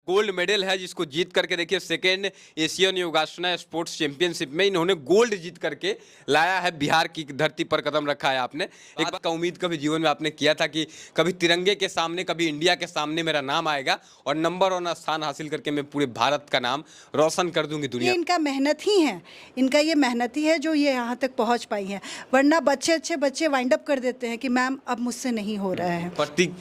Gold medal है जिसको जीत करके देखिए सेकेंड एशियन योगासना स्पोर्ट्स चैंपियनशिप में इन्होंने गोल्ड जीत करके लाया है। बिहार की धरती पर कदम रखा है आपने। एक बात का उम्मीद कभी जीवन में आपने किया था कि कभी तिरंगे के सामने, कभी इंडिया के सामने मेरा नाम आएगा और नंबर 1 स्थान हासिल करके मैं पूरे भारत का नाम रोशन कर दूंगी दुनिया। ये इनका मेहनत ही है, इनका ये मेहनत ही है जो ये यहाँ तक पहुँच पाई है। वरना अच्छे बच्चे वाइंड अप कर देते हैं कि मैम अब मुझसे नहीं हो रहा है।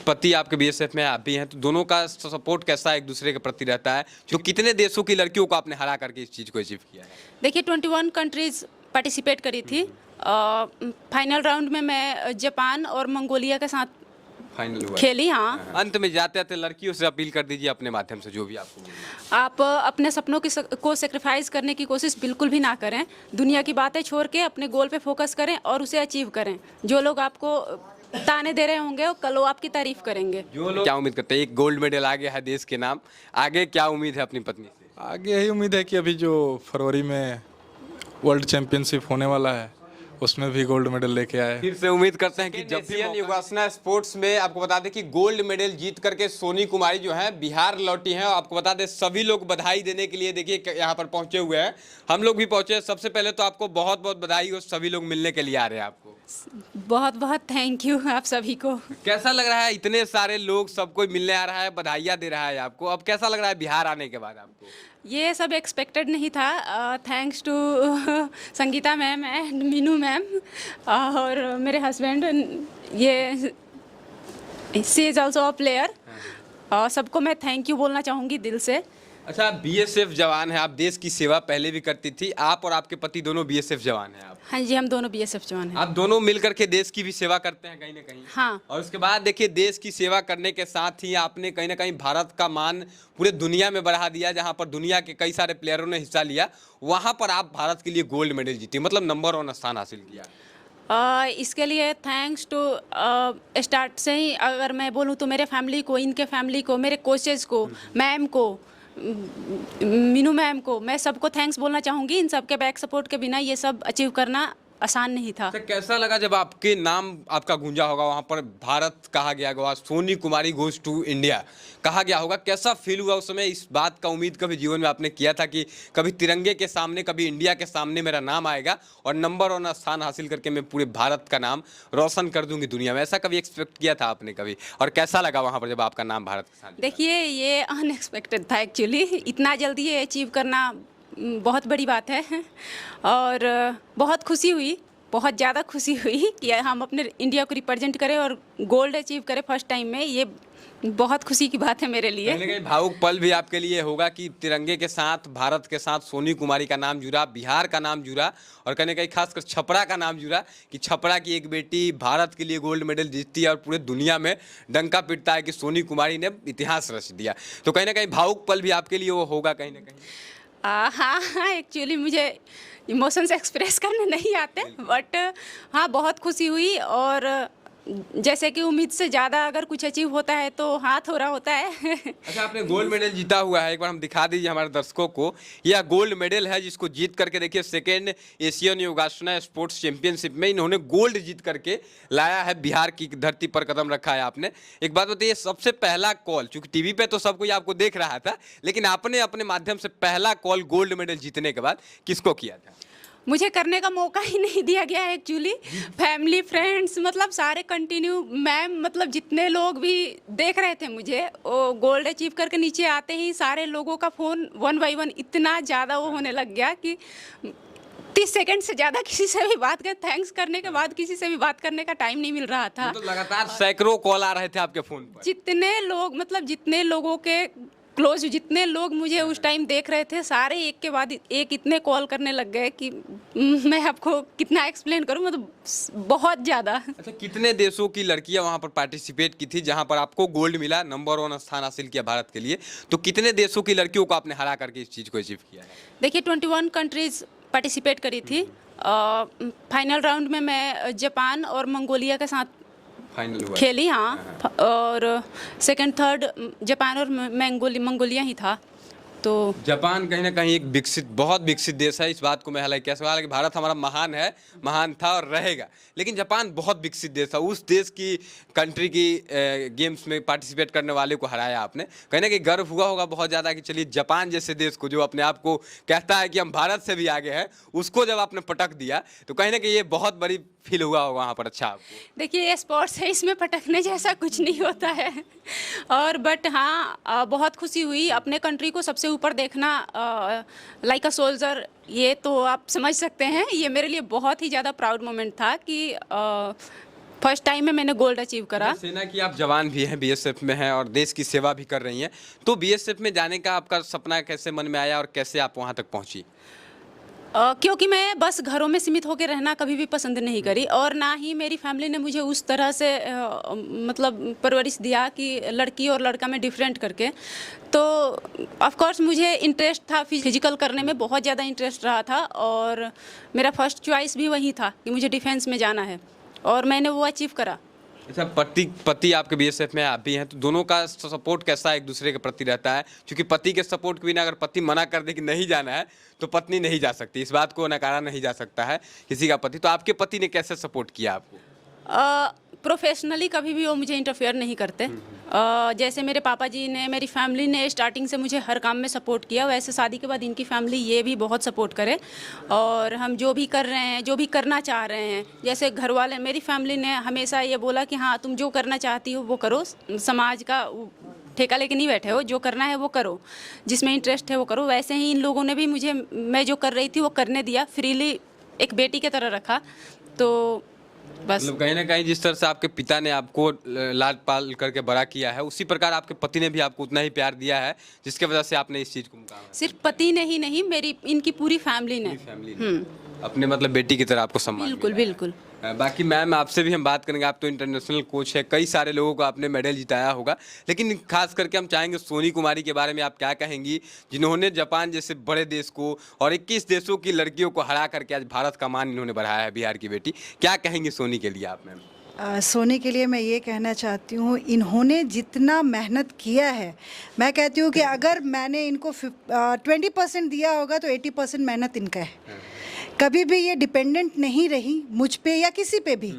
पति आपके बीएसएफ में, आप भी हैं, तो दोनों का सपोर्ट कैसा एक दूसरे के प्रति रहता है? जो कितने देशों की लड़कियों को आपने हरा करके इस चीज को अचीव किया है? देखिए 21 कंट्रीज पार्टिसिपेट करी थी। फाइनल राउंड में मैं जापान और मंगोलिया के साथ फाइनल हुआ खेली। हाँ, अंत में जाते जाते लड़कियों से अपील कर दीजिए अपने माध्यम से जो भी आपको मिले। आप अपने सपनों को सेक्रीफाइस करने की कोशिश बिल्कुल भी ना करें। दुनिया की बातें छोड़ के अपने गोल पे फोकस करें और उसे अचीव करें। जो लोग आपको ताने दे रहे होंगे वो कल वो आपकी तारीफ करेंगे। जो लोग क्या उम्मीद करते हैं? एक गोल्ड मेडल आ गया है देश के नाम, आगे क्या उम्मीद है अपनी पत्नी से? आगे यही उम्मीद है कि अभी जो फरवरी में वर्ल्ड चैंपियनशिप होने वाला है उसमें भी गोल्ड मेडल लेके आए। फिर से उम्मीद करते हैं कि जब भी योगासना स्पोर्ट्स में आपको बता दें कि गोल्ड मेडल जीत करके सोनी कुमारी जो है बिहार लौटी हैं। और आपको बता दें सभी लोग बधाई देने के लिए देखिए यहाँ पर पहुंचे हुए हैं। हम लोग भी पहुंचे। सबसे पहले तो आपको बहुत बहुत बधाई हो, सभी लोग मिलने के लिए आ रहे हैं आपको। बहुत बहुत थैंक यू आप सभी को। कैसा लग रहा है? इतने सारे लोग, सब कोई मिलने आ रहा है, बधाइयाँ दे रहा है आपको। अब कैसा लग रहा है बिहार आने के बाद आपको? ये सब एक्सपेक्टेड नहीं था। Thanks to Sangeeta ma'am and Meenu ma'am और मेरे हस्बैंड। ये she is also a player. और सबको मैं थैंक यू बोलना चाहूँगी दिल से। अच्छा, आप बीएसएफ जवान है, आप देश की सेवा पहले भी करती थी। आप और आपके पति दोनों बीएसएफ जवान हैं आप? हाँ जी, हम दोनों बीएसएफ जवान हैं। आप दोनों मिलकर के देश की भी सेवा करते हैं कहीं ना कहीं। हाँ। और उसके बाद देखिए देश की सेवा करने के साथ ही आपने कहीं ना कहीं भारत का मान पूरे दुनिया में बढ़ा दिया। जहां पर दुनिया के कई सारे प्लेयरों ने हिस्सा लिया, वहां पर आप भारत के लिए गोल्ड मेडल जीती, मतलब नंबर 1 स्थान हासिल किया। इसके लिए थैंक्स टू स्टार्ट से ही अगर मैं बोलूँ तो मेरे फैमिली को, इनके फैमिली को, मेरे कोचेज़ को, मैम को, मीनू मैम को, मैं सबको थैंक्स बोलना चाहूँगी। इन सबके बैक सपोर्ट के बिना ये सब अचीव करना आसान नहीं था। तो कैसा लगा जब आपके नाम आपका गूंजा होगा, वहाँ पर भारत कहा गया होगा, Soni Kumari goes to India कहा गया होगा? कैसा फील हुआ उस समय? इस बात का उम्मीद कभी जीवन में आपने किया था कि कभी तिरंगे के सामने, कभी इंडिया के सामने मेरा नाम आएगा और नंबर 1 स्थान हासिल करके मैं पूरे भारत का नाम रोशन कर दूंगी दुनिया में? ऐसा कभी एक्सपेक्ट किया था आपने कभी? और कैसा लगा वहाँ पर जब आपका नाम भारत के साथ? देखिए ये अनएक्सपेक्टेड था एक्चुअली। इतना जल्दी ये अचीव करना बहुत बड़ी बात है और बहुत खुशी हुई, बहुत ज़्यादा खुशी हुई कि हम अपने इंडिया को रिप्रेजेंट करें और गोल्ड अचीव करें फर्स्ट टाइम में। ये बहुत खुशी की बात है मेरे लिए। कहीं भावुक पल भी आपके लिए होगा कि तिरंगे के साथ, भारत के साथ सोनी कुमारी का नाम जुड़ा, बिहार का नाम जुड़ा और कहीं ना कहीं खासकर छपरा का नाम जुड़ा कि छपरा की एक बेटी भारत के लिए गोल्ड मेडल जीतती है और पूरे दुनिया में डंका पिटता है कि सोनी कुमारी ने इतिहास रच दिया। तो कहीं ना कहीं भावुक पल भी आपके लिए वो होगा कहीं ना कहीं। हाँ, एक्चुअली मुझे इमोशंस एक्सप्रेस करने नहीं आते, बट हाँ बहुत खुशी हुई। और जैसे कि उम्मीद से ज़्यादा अगर कुछ अचीव होता है तो हाँ थोड़ा होता है। अच्छा, आपने गोल्ड मेडल जीता हुआ है, एक बार हम दिखा दीजिए हमारे दर्शकों को। यह गोल्ड मेडल है जिसको जीत करके देखिए सेकेंड एशियन योगासना स्पोर्ट्स चैंपियनशिप में इन्होंने गोल्ड जीत करके लाया है। बिहार की धरती पर कदम रखा है आपने। एक बात बताइए, सबसे पहला कॉल, चूंकि टीवी पे तो सब कोई आपको देख रहा था, लेकिन आपने अपने माध्यम से पहला कॉल गोल्ड मेडल जीतने के बाद किसको किया था? मुझे करने का मौका ही नहीं दिया गया है एक्चुअली। फैमिली, फ्रेंड्स, मतलब सारे कंटिन्यू, मैम, मतलब जितने लोग भी देख रहे थे मुझे, वो गोल्ड अचीव करके नीचे आते ही सारे लोगों का फ़ोन 1 बाय 1 इतना ज़्यादा वो होने लग गया कि 30 सेकंड से ज़्यादा किसी से भी बात कर, थैंक्स करने के बाद किसी से भी बात करने का टाइम नहीं मिल रहा था। तो लगातार सैकड़ों कॉल आ रहे थे आपके फ़ोन पर। जितने लोग, मतलब जितने लोगों के क्लोज, जितने लोग मुझे उस टाइम देख रहे थे, सारे एक के बाद एक इतने कॉल करने लग गए कि मैं आपको कितना एक्सप्लेन करूं, मतलब बहुत ज़्यादा। अच्छा, कितने देशों की लड़कियां वहां पर पार्टिसिपेट की थी जहां पर आपको गोल्ड मिला, नंबर 1 स्थान हासिल किया भारत के लिए? तो कितने देशों की लड़कियों को आपने हरा करके इस चीज़ को अचीव किया है? देखिए 21 कंट्रीज पार्टिसिपेट करी थी। फाइनल राउंड में मैं जापान और मंगोलिया के साथ फाइनल हुआ खेली। हाँ, और सेकंड थर्ड जापान और मंगोलिया ही था। तो जापान कहीं ना कहीं एक विकसित, बहुत विकसित देश है। इस बात को मैं हालांकि कह सकता हूं कि भारत हमारा महान है, महान था और रहेगा, लेकिन जापान बहुत विकसित देश है। उस देश की कंट्री की गेम्स में पार्टिसिपेट करने वाले को हराया आपने। कहीं ना कहीं गर्व हुआ होगा बहुत ज़्यादा कि चलिए जापान जैसे देश को, जो अपने आप को कहता है कि हम भारत से भी आगे हैं, उसको जब आपने पटक दिया तो कहीं ना कहीं ये बहुत बड़ी फील हुआ होगा वहाँ पर। अच्छा आपको देखिए, ये स्पोर्ट्स है, इसमें पटकने जैसा कुछ नहीं होता है। और बट हाँ, बहुत खुशी हुई अपने कंट्री को सबसे ऊपर देखना, लाइक अ सोल्जर। ये तो आप समझ सकते हैं, ये मेरे लिए बहुत ही ज़्यादा प्राउड मोमेंट था कि फर्स्ट टाइम में मैंने गोल्ड अचीव करा। सेना की आप जवान भी हैं, बीएसएफ में हैं और देश की सेवा भी कर रही हैं, तो बीएसएफ में जाने का आपका सपना कैसे मन में आया और कैसे आप वहाँ तक पहुँची? क्योंकि मैं बस घरों में सीमित होकर रहना कभी भी पसंद नहीं करी, और ना ही मेरी फैमिली ने मुझे उस तरह से मतलब परवरिश दिया कि लड़की और लड़का में डिफरेंट करके। तो ऑफ कोर्स मुझे इंटरेस्ट था, फिजिकल करने में बहुत ज़्यादा इंटरेस्ट रहा था, और मेरा फर्स्ट चॉइस भी वही था कि मुझे डिफेंस में जाना है, और मैंने वो अचीव करा। अच्छा, पति आपके बीएसएफ में, आप भी हैं, तो दोनों का सपोर्ट कैसा एक दूसरे के प्रति रहता है? क्योंकि पति के सपोर्ट के बिना अगर पति मना कर दे कि नहीं जाना है तो पत्नी नहीं जा सकती, इस बात को नकारा नहीं जा सकता है किसी का पति। तो आपके पति ने कैसे सपोर्ट किया आपको? प्रोफेशनली कभी भी वो मुझे इंटरफेयर नहीं करते। जैसे मेरे पापा जी ने, मेरी फैमिली ने स्टार्टिंग से मुझे हर काम में सपोर्ट किया, वैसे शादी के बाद इनकी फैमिली ये भी बहुत सपोर्ट करे। और हम जो भी कर रहे हैं, जो भी करना चाह रहे हैं, जैसे घर वाले, मेरी फैमिली ने हमेशा ये बोला कि हाँ, तुम जो करना चाहती हो वो करो, समाज का ठेका लेके नहीं बैठे हो, जो करना है वो करो, जिसमें इंटरेस्ट है वो करो। वैसे ही इन लोगों ने भी मुझे, मैं जो कर रही थी वो करने दिया, फ्रीली एक बेटी की तरह रखा। तो बस मतलब कहीं ना कहीं जिस तरह से आपके पिता ने आपको लाड पाल करके बड़ा किया है, उसी प्रकार आपके पति ने भी आपको उतना ही प्यार दिया है, जिसके वजह से आपने इस चीज़ को मुकामा। सिर्फ पति ने ही नहीं, मेरी इनकी पूरी फैमिली ने अपने मतलब बेटी की तरह आपको सम्मान बिल्कुल मिला है। बिल्कुल। बाकी मैम, आपसे भी हम बात करेंगे। आप तो इंटरनेशनल कोच है, कई सारे लोगों को आपने मेडल जिताया होगा, लेकिन खास करके हम चाहेंगे सोनी कुमारी के बारे में आप क्या कहेंगी, जिन्होंने जापान जैसे बड़े देश को और 21 देशों की लड़कियों को हरा करके आज भारत का मान इन्होंने बढ़ाया है, बिहार की बेटी। क्या कहेंगी सोनी के लिए आप मैम? सोनी के लिए मैं ये कहना चाहती हूँ, इन्होंने जितना मेहनत किया है, मैं कहती हूँ कि अगर मैंने इनको 20% दिया होगा तो 80% मेहनत इनका है। कभी भी ये डिपेंडेंट नहीं रही मुझ पे या किसी पे भी।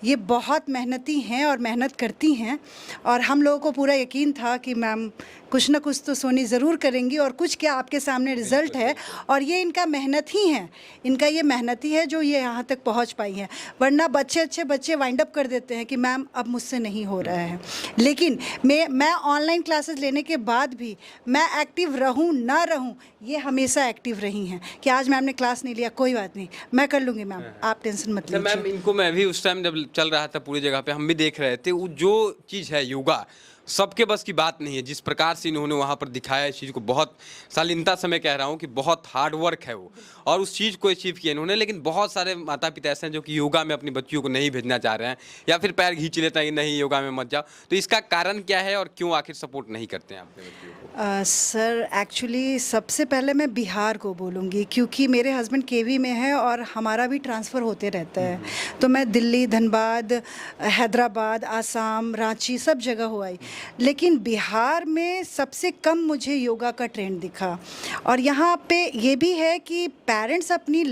ये बहुत मेहनती हैं और मेहनत करती हैं, और हम लोगों को पूरा यकीन था कि मैम कुछ ना कुछ तो सोनी ज़रूर करेंगी, और कुछ क्या, आपके सामने रिज़ल्ट है, और ये इनका मेहनत ही है, इनका ये मेहनत ही है जो ये यहाँ तक पहुँच पाई हैं। वरना अच्छे बच्चे वाइंड अप कर देते हैं कि मैम अब मुझसे नहीं हो रहा है। लेकिन मैं ऑनलाइन क्लासेस लेने के बाद भी मैं एक्टिव रहूँ ना रहूँ, ये हमेशा एक्टिव रही हैं कि आज मैम ने क्लास नहीं लिया, कोई बात नहीं, मैं कर लूँगी मैम, आप टेंशन मत लीजिए। मैम, इनको मैं भी उस टाइम जब चल रहा था पूरी जगह पे, हम भी देख रहे थे, वो जो चीज़ है योगा, सबके बस की बात नहीं है। जिस प्रकार से इन्होंने वहाँ पर दिखाया इस चीज़ को, बहुत शालीनता से मैं कह रहा हूँ कि बहुत हार्ड वर्क है वो, और उस चीज़ को अचीव किया इन्होंने। लेकिन बहुत सारे माता पिता ऐसे हैं जो कि योगा में अपनी बच्चियों को नहीं भेजना चाह रहे हैं, या फिर पैर खींच लेते हैं कि नहीं योगा में मत जाओ। तो इसका कारण क्या है और क्यों आखिर सपोर्ट नहीं करते हैं अपने बच्चियों को? सर, एक्चुअली सबसे पहले मैं बिहार को बोलूँगी, क्योंकि मेरे हस्बैंड केवी में है और हमारा भी ट्रांसफ़र होते रहता है। तो मैं दिल्ली, धनबाद, हैदराबाद, आसाम, रांची, सब जगह हो आई, लेकिन बिहार में सबसे कम मुझे योगा का ट्रेंड दिखा। और यहाँ पे ये भी है कि पेरेंट्स अपनी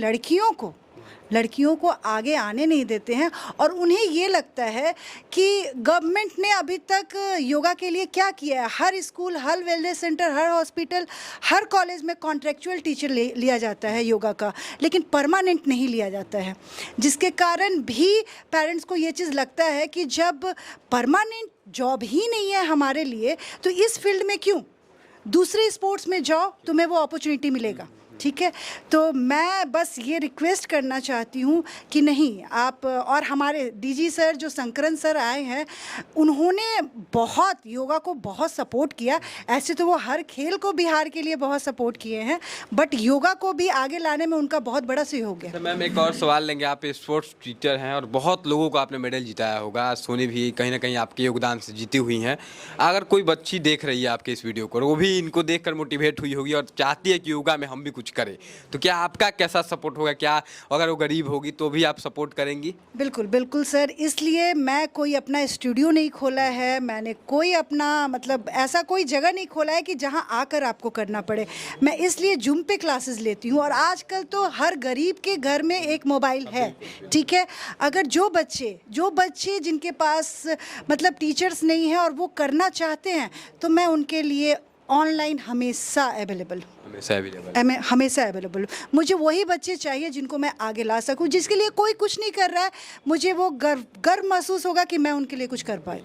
लड़कियों को आगे आने नहीं देते हैं, और उन्हें ये लगता है कि गवर्नमेंट ने अभी तक योगा के लिए क्या किया है। हर स्कूल, हर वेलनेस सेंटर, हर हॉस्पिटल, हर कॉलेज में कॉन्ट्रेक्चुअल टीचर लिया जाता है योगा का, लेकिन परमानेंट नहीं लिया जाता है, जिसके कारण भी पेरेंट्स को ये चीज़ लगता है कि जब परमानेंट जॉब ही नहीं है हमारे लिए, तो इस फील्ड में क्यों, दूसरे स्पोर्ट्स में जाओ, तुम्हें वो अपॉर्चुनिटी मिलेगा। ठीक है, तो मैं बस ये रिक्वेस्ट करना चाहती हूँ कि नहीं, आप और हमारे डीजी सर जो शंकरन सर आए हैं, उन्होंने बहुत योगा को बहुत सपोर्ट किया। ऐसे तो वो हर खेल को बिहार के लिए बहुत सपोर्ट किए हैं, बट योगा को भी आगे लाने में उनका बहुत बड़ा सहयोग है। मैम, एक और सवाल लेंगे। आप स्पोर्ट्स टीचर हैं और बहुत लोगों को आपने मेडल जिताया होगा, सोनी भी कहीं ना कहीं आपके योगदान से जीती हुई हैं। अगर कोई बच्ची देख रही है आपके इस वीडियो को, वो भी इनको देखकर मोटिवेट हुई होगी और चाहती है कि योगा में हम भी कुछ करे, तो क्या आपका कैसा सपोर्ट होगा? क्या अगर वो गरीब होगी तो भी आप सपोर्ट करेंगी? बिल्कुल बिल्कुल सर, इसलिए मैं कोई अपना स्टूडियो नहीं खोला है, मैंने कोई अपना मतलब ऐसा कोई जगह नहीं खोला है कि जहां आकर आपको करना पड़े। मैं इसलिए जूम पे क्लासेस लेती हूं, और आजकल तो हर गरीब के घर में एक मोबाइल है, ठीक है। अगर जो बच्चे जिनके पास मतलब टीचर्स नहीं है और वो करना चाहते हैं, तो मैं उनके लिए ऑनलाइन हमेशा अवेलेबल हूँ, हमेशा अवेलेबल। मुझे वही बच्चे चाहिए जिनको मैं आगे ला सकूं, जिसके लिए कोई कुछ नहीं कर रहा है, मुझे वो गर्व महसूस होगा कि मैं उनके लिए कुछ कर पाई।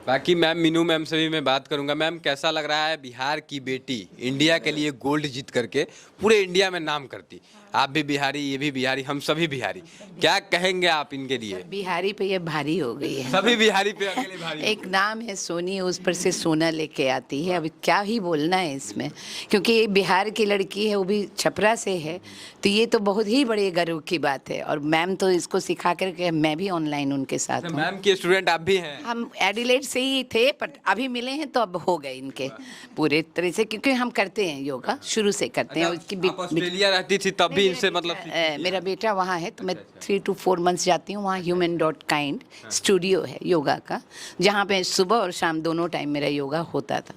बाकी मैम, मीनू मैम से भी मैं बात करूंगा। मैम, कैसा लग रहा है बिहार की बेटी इंडिया के लिए गोल्ड जीत करके पूरे इंडिया में नाम करती? आप भी बिहारी, ये भी बिहारी, हम सभी बिहारी, क्या कहेंगे आप इनके लिए? बिहारी पे ये भारी हो गई है। सभी बिहारी पे अकेले भारी। एक नाम है सोनी, उस पर से सोना लेके आती है। अब क्या ही बोलना है इसमें, क्योंकि ये बिहार की लड़की है, वो भी छपरा से है, तो ये तो बहुत ही बड़े गर्व की बात है। और मैम तो इसको सिखा करके, मैं भी ऑनलाइन उनके साथ हूँ। मैम के स्टूडेंट आप भी हैं? हम एडिलेड से ही थे, पर अभी मिले हैं तो अब हो गए इनके पूरे तरह से, क्योंकि हम करते हैं योगा, शुरू से करते हैं। उसकी आप ऑस्ट्रेलिया रहती थी तब भी इनसे मतलब मेरा बेटा वहाँ है, तो मैं 3 to 4 months जाती हूँ। वहाँ human.kind स्टूडियो है योगा का, जहाँ पे सुबह और शाम दोनों टाइम मेरा योगा होता था।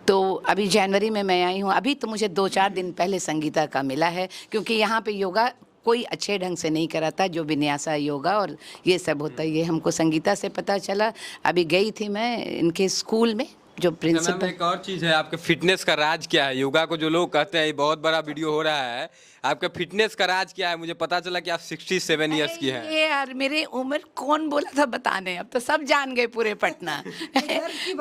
तो अभी जनवरी में मैं आई हूँ। अभी तो मुझे 2-4 दिन पहले संगीता का मिला है, क्योंकि यहाँ पे योगा कोई अच्छे ढंग से नहीं कराता, जो विन्यासा योगा और ये सब होता है, ये हमको संगीता से पता चला। अभी गई थी मैं इनके स्कूल में, जो प्रिंसिपल। एक और चीज़ है, आपके फिटनेस का राज क्या है? योगा को जो लोग कहते हैं, ये बहुत बड़ा वीडियो हो रहा है, आपका फिटनेस का राज क्या है? मुझे पता चला कि आप 67 ईयर्स की हैं। ये यार, मेरी उम्र कौन बोला था बताने, अब तो सब जान गए पूरे पटना। घर की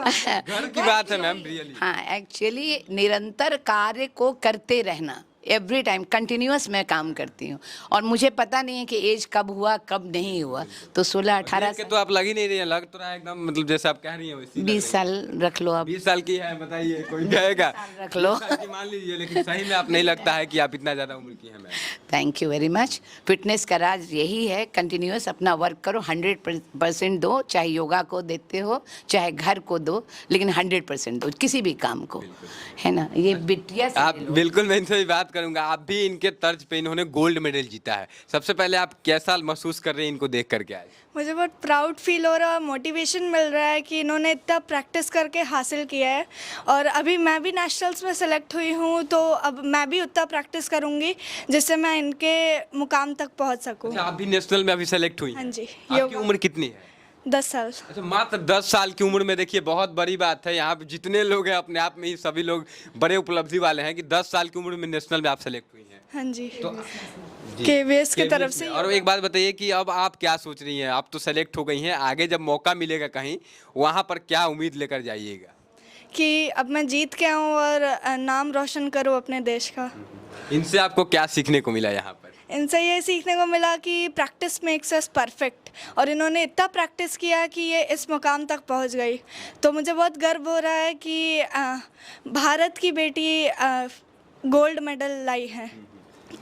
बात है मैम, रियली। हाँ, एक्चुअली निरंतर कार्य को करते रहना, एवरी टाइम कंटिन्यूअस मैं काम करती हूँ। और मुझे पता नहीं है कि एज कब हुआ कब नहीं हुआ, तो 16-18 के तो आप लग ही नहीं रही है, लग तो रहा है एकदम, मतलब जैसे आप कह रही हैं वैसी। 20 साल रख लो आप। 20 साल की है, बताइए, कोई कहेगा रख लो। 20 साल की मान लीजिए, लेकिन सही में आप नहीं लगता है कि आप इतना ज़्यादा उम्र की हैं ma'am. Thank you very much. Fitness का राज यही है, कंटिन्यूअस अपना वर्क करो, 100% दो, चाहे योगा को देते हो, चाहे घर को दो, लेकिन 100% दो किसी भी काम को, है ना। ये बिटिया से आप बिल्कुल, मैं इनसे भी बात करूंगा। आप भी इनके तर्ज पे इन्होंने गोल्ड मेडल जीता है। सबसे पहले आप कैसा महसूस कर रहे हैं इनको देख करके आज? मुझे बहुत प्राउड फील हो रहा है, मोटिवेशन मिल रहा है कि इन्होंने इतना प्रैक्टिस करके हासिल किया है। और अभी मैं भी नेशनल्स में सेलेक्ट हुई हूँ, तो अब मैं भी उतना प्रैक्टिस करूँगी जिससे मैं इनके मुकाम तक पहुँच सकूँ। अच्छा, आप भी नेशनल में अभी सेलेक्ट हुई? हाँ जी। आपकी उम्र कितनी है? 10 साल। अच्छा, मात्र 10 साल की उम्र में, देखिए बहुत बड़ी बात है। यहाँ पे जितने लोग हैं अपने आप में ही सभी लोग बड़े उपलब्धि वाले हैं कि 10 साल की उम्र में नेशनल में आप सेलेक्ट हुई हैं। हाँ जी, तो KVS की तरफ से। और एक बात बताइए कि अब आप क्या सोच रही हैं? आप तो सेलेक्ट हो गई हैं, आगे जब मौका मिलेगा कहीं, वहाँ पर क्या उम्मीद लेकर जाइएगा? कि अब मैं जीत के आऊँ और नाम रोशन करूँ अपने देश का। इनसे आपको क्या सीखने को मिला यहाँ पर? इनसे ये सीखने को मिला कि प्रैक्टिस मेक्स अस परफेक्ट, और इन्होंने इतना प्रैक्टिस किया कि ये इस मुकाम तक पहुंच गई। तो मुझे बहुत गर्व हो रहा है कि भारत की बेटी गोल्ड मेडल लाई है।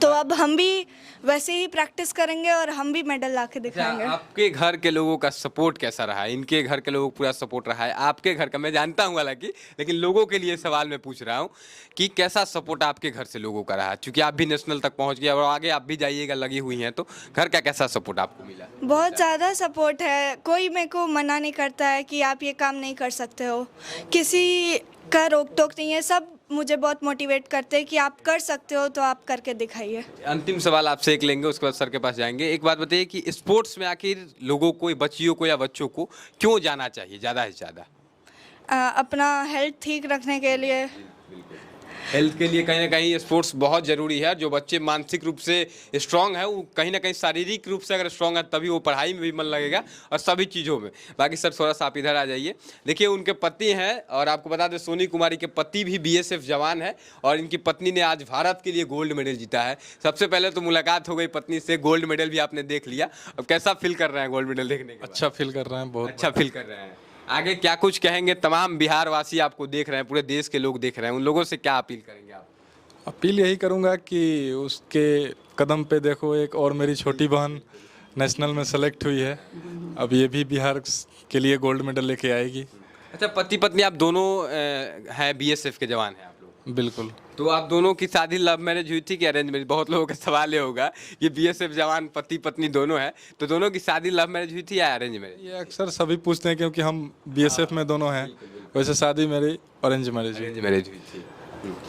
तो अब हम भी वैसे ही प्रैक्टिस करेंगे और हम भी मेडल ला के दिखाएंगे। आपके घर के लोगों का सपोर्ट कैसा रहा है? इनके घर के लोगों का पूरा सपोर्ट रहा है, आपके घर का मैं जानता हूँ हालांकि, लेकिन लोगों के लिए सवाल मैं पूछ रहा हूँ कि कैसा सपोर्ट आपके घर से लोगों का रहा? क्योंकि आप भी नेशनल तक पहुँच गए और आगे आप भी जाइएगा, लगी हुई हैं, तो घर का कैसा सपोर्ट आपको मिला? बहुत ज़्यादा सपोर्ट है। कोई मेरे को मना नहीं करता है कि आप ये काम नहीं कर सकते हो, किसी का रोक टोक नहीं है। सब मुझे बहुत मोटिवेट करते हैं कि आप कर सकते हो तो आप करके दिखाइए। अंतिम सवाल आपसे एक लेंगे, उसके बाद सर के पास जाएंगे। एक बात बताइए कि स्पोर्ट्स में आखिर लोगों को, बच्चियों को या बच्चों को क्यों जाना चाहिए ज़्यादा से ज़्यादा? अपना हेल्थ ठीक रखने के लिए। हेल्थ के लिए कहीं ना कहीं स्पोर्ट्स बहुत ज़रूरी है। जो बच्चे मानसिक रूप से स्ट्रांग है, वो कहीं ना कहीं शारीरिक रूप से अगर स्ट्रांग है तभी वो पढ़ाई में भी मन लगेगा और सभी चीज़ों में। बाकी सर थोड़ा सा आप इधर आ जाइए। देखिए, उनके पति हैं, और आपको बता दें सोनी कुमारी के पति भी BSF जवान है, और इनकी पत्नी ने आज भारत के लिए गोल्ड मेडल जीता है। सबसे पहले तो मुलाकात हो गई पत्नी से, गोल्ड मेडल भी आपने देख लिया। अब कैसा फील कर रहे हैं गोल्ड मेडल देखने के बाद? अच्छा फील कर रहे हैं, बहुत अच्छा फील कर रहे हैं। आगे क्या कुछ कहेंगे? तमाम बिहार वासी आपको देख रहे हैं, पूरे देश के लोग देख रहे हैं, उन लोगों से क्या अपील करेंगे आप? अपील यही करूंगा कि उसके कदम पे देखो, एक और मेरी छोटी बहन नेशनल में सेलेक्ट हुई है, अब ये भी बिहार के लिए गोल्ड मेडल लेके आएगी। अच्छा, पति पत्नी आप दोनों हैं BSF के जवान हैं आप लोग? बिल्कुल। तो आप दोनों की शादी लव मैरिज हुई थी कि अरेंज मैरिज? बहुत लोगों का सवाल ये होगा कि बीएसएफ जवान पति पत्नी दोनों है, तो दोनों की शादी लव मैरिज हुई थी या अरेंज मैरिज? ये अक्सर सभी पूछते हैं क्योंकि हम बीएसएफ में दोनों हैं। वैसे शादी मेरी अरेंज मैरिज हुई। अरेंज मैरिज हुई थी।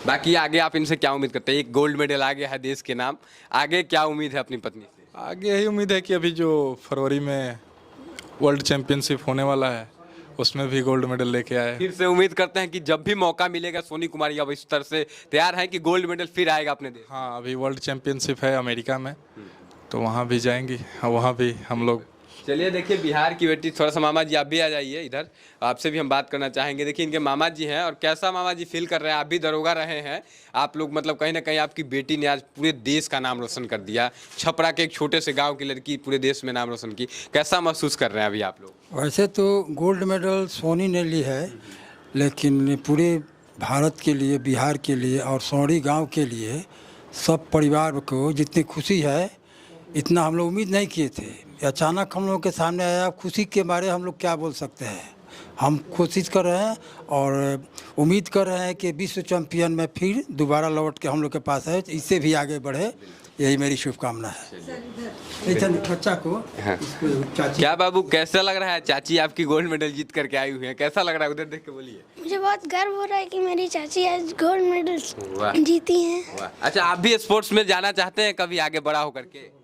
बाकी आगे आप इनसे क्या उम्मीद करते हैं? एक गोल्ड मेडल आ गया है देश के नाम, आगे क्या उम्मीद है अपनी पत्नी से? आगे यही उम्मीद है कि अभी जो फरवरी में वर्ल्ड चैंपियनशिप होने वाला है उसमें भी गोल्ड मेडल लेके आए। फिर से उम्मीद करते हैं कि जब भी मौका मिलेगा सोनी कुमारी अब इस तरह से तैयार हैं कि गोल्ड मेडल फिर आएगा अपने देश। हाँ, अभी वर्ल्ड चैंपियनशिप है अमेरिका में, तो वहाँ भी जाएंगी। वहाँ भी हम लोग। चलिए देखिए, बिहार की बेटी, थोड़ा सा मामा जी आप भी आ जाइए इधर, आपसे भी हम बात करना चाहेंगे। देखिए इनके मामा जी हैं, और कैसा मामा जी फील कर रहे हैं? आप भी दरोगा रहे हैं, आप लोग मतलब कहीं ना कहीं आपकी बेटी ने आज पूरे देश का नाम रोशन कर दिया। छपरा के एक छोटे से गांव की लड़की पूरे देश में नाम रोशन की, कैसा महसूस कर रहे हैं अभी आप लोग? वैसे तो गोल्ड मेडल सोनी ने ली है, लेकिन पूरे भारत के लिए, बिहार के लिए और सौड़ी गांव के लिए सब परिवार को जितनी खुशी है इतना हम लोग उम्मीद नहीं किए थे। अचानक हम लोग के सामने आया, खुशी के बारे हम लोग क्या बोल सकते हैं। हम कोशिश कर रहे हैं और उम्मीद कर रहे हैं कि विश्व चैंपियन में फिर दोबारा लौट के हम लोग के पास है, इससे भी आगे बढ़े, यही मेरी शुभकामना है। बच्चा को इसको चाची। क्या बाबू, कैसा लग रहा है? चाची आपकी गोल्ड मेडल जीत करके आई हुई है, कैसा लग रहा है? उधर देख के बोलिए। मुझे बहुत गर्व हो रहा है कि मेरी चाची आज गोल्ड वाह। मेडल जीती हैं। वाह। अच्छा, आप भी स्पोर्ट्स में जाना चाहते हैं कभी आगे बड़ा होकर के?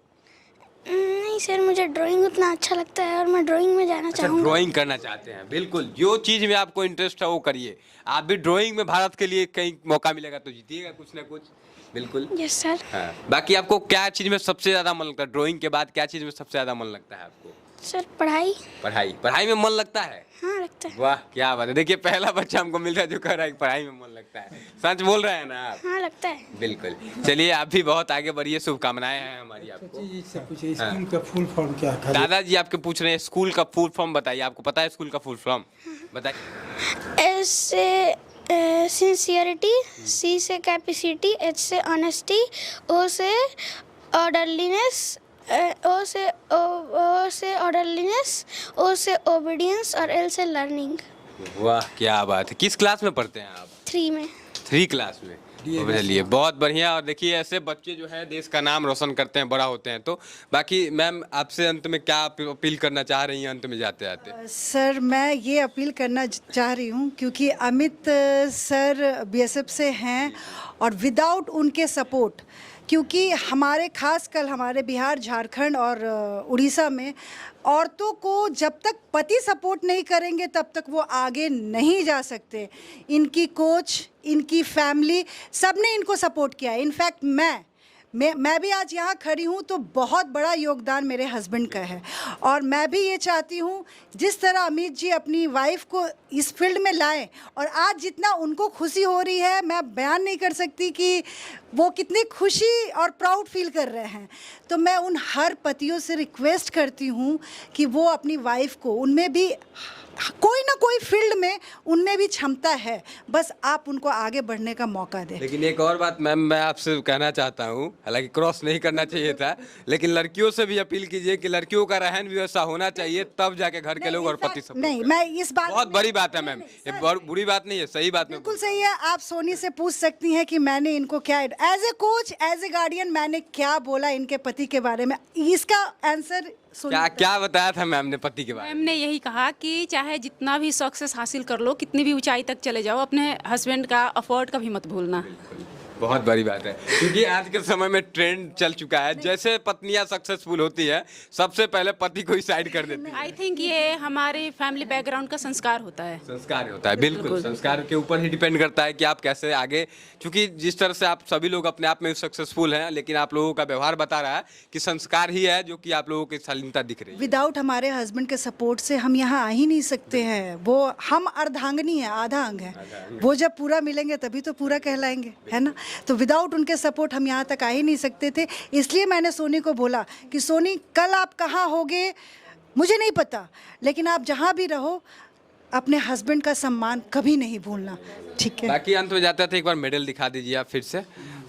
नहीं सर, मुझे ड्राइंग उतना अच्छा लगता है और मैं ड्राइंग में जाना अच्छा, चाहूँगा। ड्राइंग करना चाहते हैं, बिल्कुल जो चीज में आपको इंटरेस्ट है वो करिए। आप भी ड्राइंग में भारत के लिए कहीं मौका मिलेगा तो जीतिएगा कुछ ना कुछ, बिल्कुल। Yes sir. हाँ। बाकी आपको क्या चीज में सबसे ज्यादा मन लगता है? ड्राइंग के बाद क्या चीज में सबसे ज्यादा मन लगता है आपको? सर पढ़ाई। पढ़ाई। पढ़ाई में मन लगता है? हाँ लगता है। वाह, क्या बात है। देखिए पहला बच्चा हमको मिल रहा है जो कह रहा है कि पढ़ाई में मन लगता है। सच बोल रहे हैं ना आप? हाँ लगता है। बिल्कुल। चलिए आप भी बहुत आगे बढ़िए, शुभकामनाएं हैं हमारी आपको। स्कूल का फुल फॉर्म क्या है? दादाजी आपके पूछ रहे हैं स्कूल का फुल फॉर्म बताइए, आपको पता है स्कूल का फुल फॉर्म? बताइए। एस से सिंसियरिटी, सी से कैपेसिटी, एच से ऑनेस्टी, ओ से ऑर्डरलीनेस, ओ से ऑर्डरलीनेस, ओ से ओबीडियंस और एल से लर्निंग। वाह, क्या बात है। किस क्लास में पढ़ते हैं आप? 3 में। 3 क्लास में। चलिए बहुत बढ़िया। और देखिए ऐसे बच्चे जो है देश का नाम रोशन करते हैं, बड़ा होते हैं। तो बाकी मैम आपसे अंत में क्या अपील करना चाह रही हैं अंत में जाते जाते? सर मैं ये अपील करना चाह रही हूँ क्योंकि अमित सर बीएसएफ से हैं और विदाउट उनके सपोर्ट, क्योंकि हमारे खासकर हमारे बिहार, झारखंड और उड़ीसा में औरतों को जब तक पति सपोर्ट नहीं करेंगे तब तक वो आगे नहीं जा सकते। इनकी कोच, इनकी फैमिली, सब ने इनको सपोर्ट किया है। इनफैक्ट मैं भी आज यहाँ खड़ी हूँ तो बहुत बड़ा योगदान मेरे हस्बैंड का है। और मैं भी ये चाहती हूँ जिस तरह अमित जी अपनी वाइफ को इस फील्ड में लाएं और आज जितना उनको खुशी हो रही है मैं बयान नहीं कर सकती कि वो कितनी खुशी और प्राउड फील कर रहे हैं। तो मैं उन हर पतियों से रिक्वेस्ट करती हूँ कि वो अपनी वाइफ को, उनमें भी कोई ना कोई फील्ड में उनमें भी क्षमता है, बस आप उनको आगे बढ़ने का मौका दें। लेकिन एक और बात मैम मैं आपसे कहना चाहता हूँ, हालांकि क्रॉस नहीं करना चाहिए था, लेकिन लड़कियों से भी अपील कीजिए कि लड़कियों का रहन भी वैसा होना चाहिए, तब जाके घर के लोग और पति सब। नहीं, मैं इस बात, बहुत बड़ी बात है मैम, ये बुरी बात नहीं है, सही बात में बिल्कुल सही है। आप सोनी से पूछ सकती हैं कि मैंने इनको क्या, as a coach, as a guardian मैंने क्या बोला इनके पति के बारे में, इसका आंसर क्या बताया था मैम ने पति के बारे में? मैम ने यही कहा कि चाहे जितना भी सक्सेस हासिल कर लो, कितनी भी ऊंचाई तक चले जाओ, अपने हस्बैंड का अफोर्ड कभी मत भूलना। बहुत बड़ी बात है, क्योंकि आज के समय में ट्रेंड चल चुका है, जैसे पत्नियां सक्सेसफुल होती है सबसे पहले पति को ही साइड कर देती है। आई थिंक ये हमारे फैमिली बैकग्राउंड का संस्कार होता है। संस्कार होता है, बिल्कुल संस्कार के ऊपर ही डिपेंड करता है कि आप कैसे आगे, क्योंकि जिस तरह से आप सभी लोग अपने आप में सक्सेसफुल हैं, लेकिन आप लोगों का व्यवहार बता रहा है कि संस्कार ही है जो कि आप लोगों की शालीनता दिख रही है। विदाउट हमारे हस्बैंड के सपोर्ट से हम यहाँ आ ही नहीं सकते हैं। वो हम अर्धांगनी है, आधा अंग है, वो जब पूरा मिलेंगे तभी तो पूरा कहलाएंगे, है ना। तो विदाउट उनके सपोर्ट हम यहाँ तक आ ही नहीं सकते थे। इसलिए मैंने सोनी को बोला कि सोनी कल आप कहाँ होगे मुझे नहीं पता, लेकिन आप जहाँ भी रहो अपने हस्बैंड का सम्मान कभी नहीं भूलना, ठीक है। बाकी अंत में जाते थे, एक बार मेडल दिखा दीजिए आप फिर से।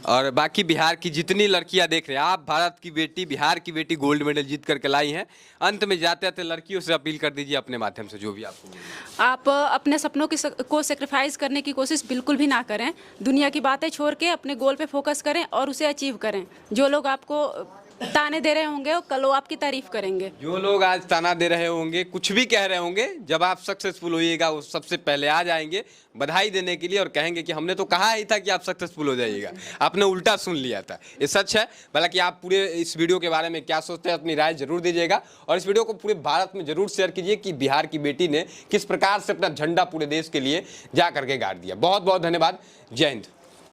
और बाकी बिहार की जितनी लड़कियां देख रहे हैं, आप भारत की बेटी, बिहार की बेटी गोल्ड मेडल जीत करके लाई हैं। अंत में जाते जाते लड़कियों से अपील कर दीजिए अपने माध्यम से, जो भी आपको बोलना है। आप अपने सपनों को सेक्रीफाइस करने की कोशिश बिल्कुल भी ना करें। दुनिया की बातें छोड़ के अपने गोल पे फोकस करें और उसे अचीव करें। जो लोग आपको ताने दे रहे होंगे, कल वो आपकी तारीफ करेंगे। जो लोग आज ताना दे रहे होंगे, कुछ भी कह रहे होंगे, जब आप सक्सेसफुल होइएगा वो सबसे पहले आ जाएंगे बधाई देने के लिए और कहेंगे कि हमने तो कहा ही था कि आप सक्सेसफुल हो जाइएगा, आपने उल्टा सुन लिया था। ये सच है। हालांकि आप पूरे इस वीडियो के बारे में क्या सोचते हैं, अपनी राय जरूर दीजिएगा और इस वीडियो को पूरे भारत में जरूर शेयर कीजिए कि बिहार की बेटी ने किस प्रकार से अपना झंडा पूरे देश के लिए जा करके गाड़ दिया। बहुत बहुत धन्यवाद। जय हिंद।